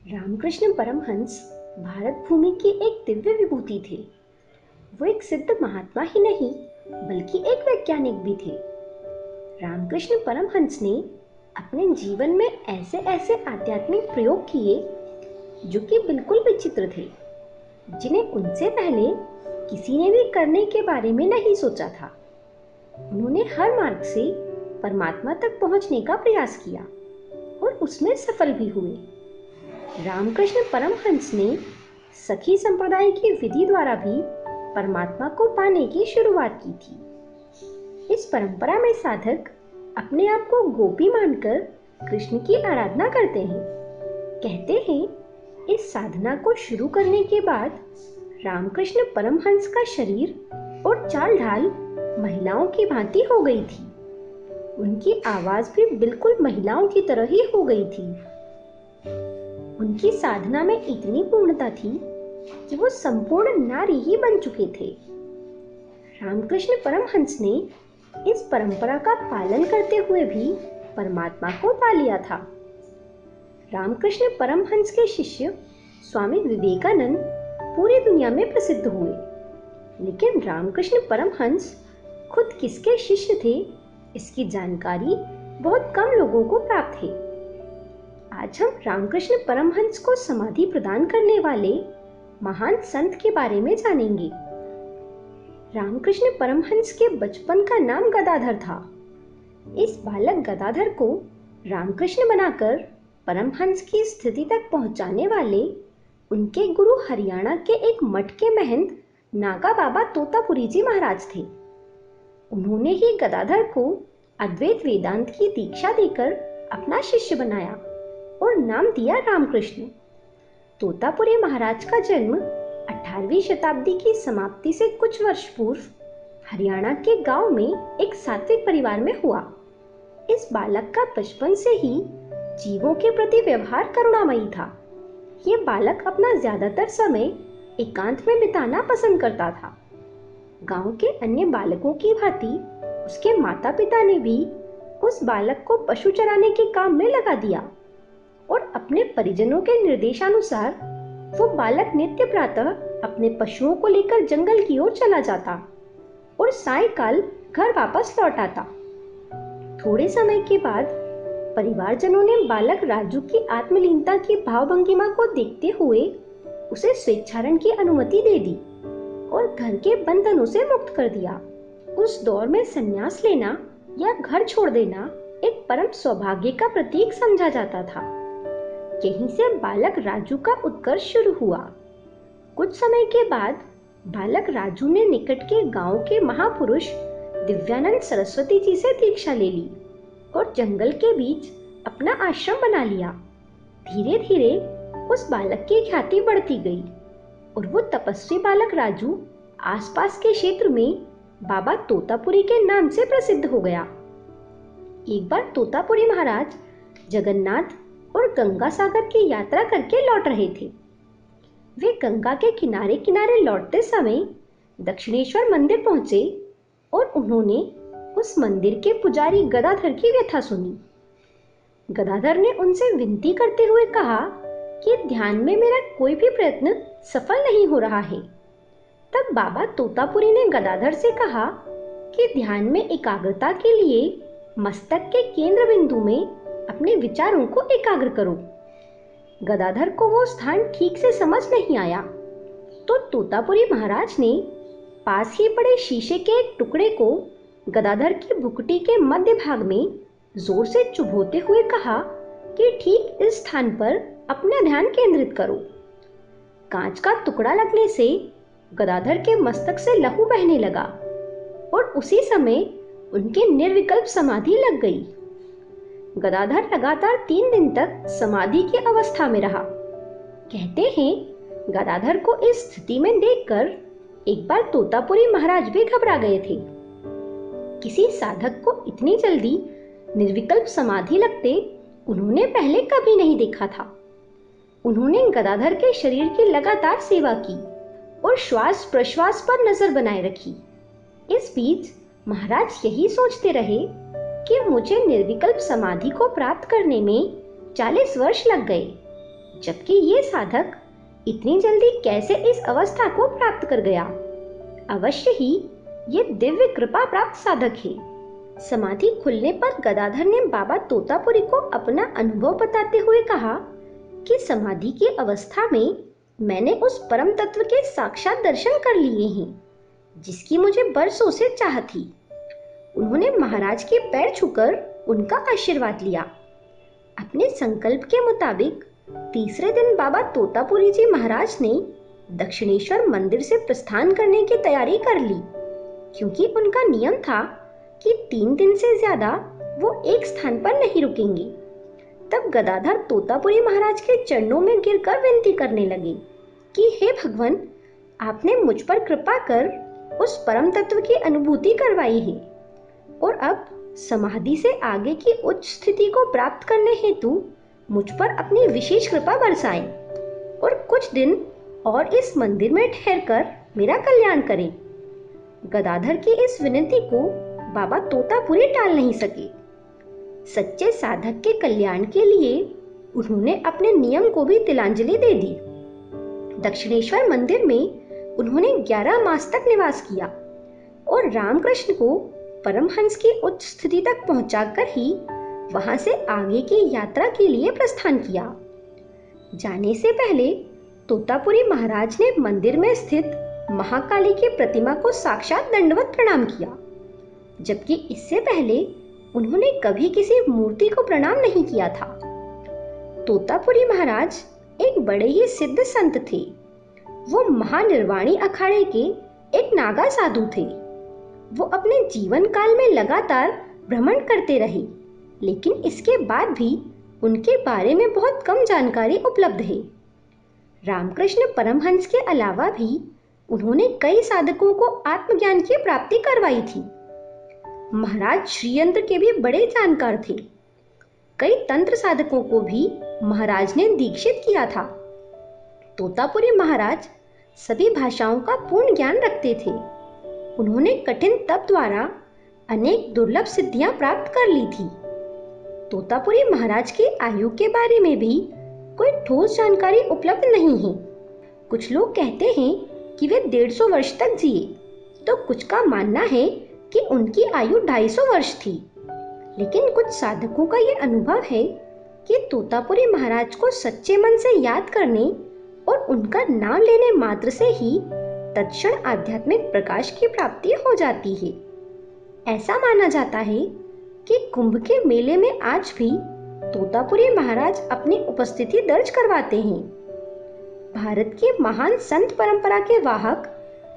रामकृष्ण परमहंस भारत भूमि की एक दिव्य विभूति थे। वो एक सिद्ध महात्मा ही नहीं बल्कि एक वैज्ञानिक भी थे। रामकृष्ण परमहंस ने अपने जीवन में ऐसे ऐसे आध्यात्मिक प्रयोग किए जो कि बिल्कुल विचित्र थे, जिन्हें उनसे पहले किसी ने भी करने के बारे में नहीं सोचा था। उन्होंने हर मार्ग से परमात्मा तक पहुंचने का प्रयास किया और उसमें सफल भी हुए। रामकृष्ण परमहंस ने सखी संप्रदाय की विधि द्वारा भी परमात्मा को पाने की शुरुआत की थी। इस परंपरा में साधक अपने आप को गोपी मानकर कृष्ण की आराधना करते हैं। कहते हैं इस साधना को शुरू करने के बाद रामकृष्ण परमहंस का शरीर और चाल ढाल महिलाओं की भांति हो गई थी। उनकी आवाज भी बिल्कुल महिलाओं की तरह ही हो गई थी। उनकी साधना में इतनी पूर्णता थी कि वो संपूर्ण नारी ही बन चुके थे। रामकृष्ण परमहंस ने इस परंपरा का पालन करते हुए भी परमात्मा को पा लिया था। रामकृष्ण परमहंस के शिष्य स्वामी विवेकानंद पूरी दुनिया में प्रसिद्ध हुए, लेकिन रामकृष्ण परमहंस खुद किसके शिष्य थे, इसकी जानकारी बहुत कम लोगों को प्राप्त है। आज हम रामकृष्ण परमहंस को समाधि प्रदान करने वाले महान संत के बारे में जानेंगे। रामकृष्ण परमहंस के बचपन का नाम गदाधर था। इस बालक गदाधर को रामकृष्ण बनाकर परमहंस की स्थिति तक पहुंचाने वाले उनके गुरु हरियाणा के एक मठ के महंत नागा बाबा तोतापुरी जी महाराज थे। उन्होंने ही गदाधर को अद्वैत वेदांत की दीक्षा देकर अपना शिष्य बनाया और नाम दिया रामकृष्ण। तोतापुरी महाराज का जन्म 18वीं शताब्दी की समाप्ति से कुछ वर्ष पूर्व हरियाणा के गांव में एक सात्विक परिवार में हुआ। इस बालक का बचपन से ही जीवों के प्रति व्यवहार करुणामयी था। ये बालक अपना ज्यादातर समय एकांत में बिताना पसंद करता था। गांव के अन्य बालकों की भांति उसके माता पिता ने भी उस बालक को पशु चराने के काम में लगा दिया और अपने परिजनों के निर्देशानुसार वो बालक नित्य प्रातः अपने पशुओं को लेकर जंगल की ओर चला जाता और सायंकाल घर वापस लौट आता। थोड़े समय के बाद परिवारजनों ने बालक राजू की आत्मलीनता की भावभंगिमा को देखते हुए उसे स्वेच्छारण की अनुमति दे दी और घर के बंधनों से मुक्त कर दिया। उस दौर में संन्यास लेना या घर छोड़ देना एक परम सौभाग्य का प्रतीक समझा जाता था। यहीं से बालक राजू का उत्कर्ष शुरू हुआ। कुछ समय के बाद बालक राजू ने निकट के गांव के महापुरुष दिव्यानंद सरस्वती जी से दीक्षा ले ली और जंगल के बीच अपना आश्रम बना लिया। धीरे धीरे उस बालक की ख्याति बढ़ती गई और वो तपस्वी बालक राजू आसपास के क्षेत्र में बाबा तोतापुरी के नाम से प्रसिद्ध हो गया। एक बार तोतापुरी महाराज जगन्नाथ और गंगा सागर की यात्रा करके लौट रहे थे। वे गंगा के किनारे किनारे लौटते समय दक्षिणेश्वर मंदिर पहुंचे और उन्होंने उस मंदिर के पुजारी गदाधर की व्यथा सुनी। गदाधर ने उनसे विनती करते हुए कहा कि ध्यान में मेरा कोई भी प्रयत्न सफल नहीं हो रहा है। तब बाबा तोतापुरी ने गदाधर से कहा कि ध्यान में एकाग्रता के लिए मस्तक के केंद्र बिंदु में अपने विचारों को एकाग्र करो। गदाधर को वो स्थान ठीक से समझ नहीं आया, तो तोतापुरी महाराज ने पास ही पड़े शीशे के एक टुकड़े को गदाधर की भुकटी के मध्य भाग में जोर से चुभोते हुए कहा कि ठीक इस स्थान पर अपना ध्यान केंद्रित करो। कांच का टुकड़ा लगने से गदाधर के मस्तक से लहू बहने लगा और उसी समय उनकी निर्विकल्प समाधि लग गई। गदाधर लगातार 3 दिन तक समाधि की अवस्था में रहा। कहते हैं गदाधर को इस स्थिति में देखकर एक बार तोतापुरी महाराज भी घबरा गए थे। किसी साधक को इतनी जल्दी निर्विकल्प समाधि लगते उन्होंने पहले कभी नहीं देखा था। उन्होंने गदाधर के शरीर की लगातार सेवा की और श्वास प्रश्वास पर नजर बनाए रखी। इस बीच महाराज यही सोचते रहे कि मुझे निर्विकल्प समाधि को प्राप्त करने में 40 वर्ष लग गए। जबकि ये साधक इतनी जल्दी कैसे इस अवस्था को प्राप्त कर गया? अवश्य ही ये दिव्य कृपा प्राप्त साधक है। समाधि खुलने पर गदाधर ने बाबा तोतापुरी को अपना अनुभव बताते हुए कहा कि समाधि की अवस्था में मैंने उस परम तत्व के साक्षात दर्शन कर लिए हैं, जिसकी मुझे बरसों से चाह थी। उन्होंने महाराज के पैर छूकर उनका आशीर्वाद लिया। अपने संकल्प के मुताबिक तीसरे दिन बाबा तोतापुरी जी महाराज ने दक्षिणेश्वर मंदिर से प्रस्थान करने की तैयारी कर ली, क्योंकि उनका नियम था कि 3 दिन से ज्यादा वो एक स्थान पर नहीं रुकेंगे। तब गदाधर तोतापुरी महाराज के चरणों में गिरकर विनती करने लगे कि हे भगवान, आपने मुझ पर कृपा कर उस परम तत्व की अनुभूति करवाई है और अब समाधि से आगे की उच्च स्थिति को प्राप्त करने हेतु मुझ पर अपनी विशेष कृपा बरसाएं और कुछ दिन और इस मंदिर में ठहरकर मेरा कल्याण करें। गदाधर की इस विनती को बाबा तोतापुरी टाल नहीं सके। सच्चे साधक के कल्याण के लिए उन्होंने अपने नियम को भी तिलांजलि दे दी। दक्षिणेश्वर मंदिर में उन्होंने 11 मास तक निवास किया और रामकृष्ण को परमहंस की उच्च स्थिति तक पहुंचाकर ही वहां से आगे की यात्रा के लिए प्रस्थान किया। जाने से पहले तोतापुरी महाराज ने मंदिर में स्थित महाकाली की प्रतिमा को साक्षात दंडवत प्रणाम किया, जबकि इससे पहले उन्होंने कभी किसी मूर्ति को प्रणाम नहीं किया था। तोतापुरी महाराज एक बड़े ही सिद्ध संत थे। वो महानिर्वाणी अखाड़े के एक नागा साधु थे। वो अपने जीवन काल में लगातार भ्रमण करते रहे, लेकिन इसके बाद भी उनके बारे में बहुत कम जानकारी उपलब्ध है। रामकृष्ण परमहंस के अलावा भी उन्होंने कई साधकों को आत्मज्ञान की प्राप्ति करवाई थी। महाराज श्रीयंत्र के भी बड़े जानकार थे। कई तंत्र साधकों को भी महाराज ने दीक्षित किया था। तोतापुरी महाराज सभी भाषाओं का पूर्ण ज्ञान रखते थे। उन्होंने कठिन तप द्वारा अनेक दुर्लभ सिद्धियां प्राप्त कर ली थी। तोतापुरी महाराज की आयु के बारे में भी कोई ठोस जानकारी उपलब्ध नहीं है। कुछ लोग कहते हैं कि वे 150 वर्ष तक जिए, तो कुछ का मानना है कि उनकी आयु 250 वर्ष थी। लेकिन कुछ साधकों का यह अनुभव है कि तोतापुरी महाराज को सच्चे मन से याद करने और उनका नाम लेने मात्र से ही तत्क्षण आध्यात्मिक प्रकाश की प्राप्ति हो जाती है। ऐसा माना जाता है कि कुंभ के मेले में आज भी तोतापुरी महाराज अपनी उपस्थिति दर्ज करवाते हैं। भारत के महान संत परंपरा के वाहक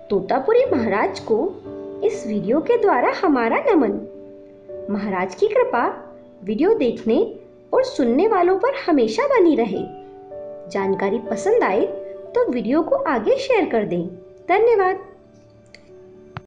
तोतापुरी महाराज को इस वीडियो के द्वारा हमारा नमन। महाराज की कृपा वीडियो देखने और सुनने वालों पर हमेशा बनी रहे। जानकारी पसंद आए तो वीडियो को आगे शेयर कर दें। धन्यवाद।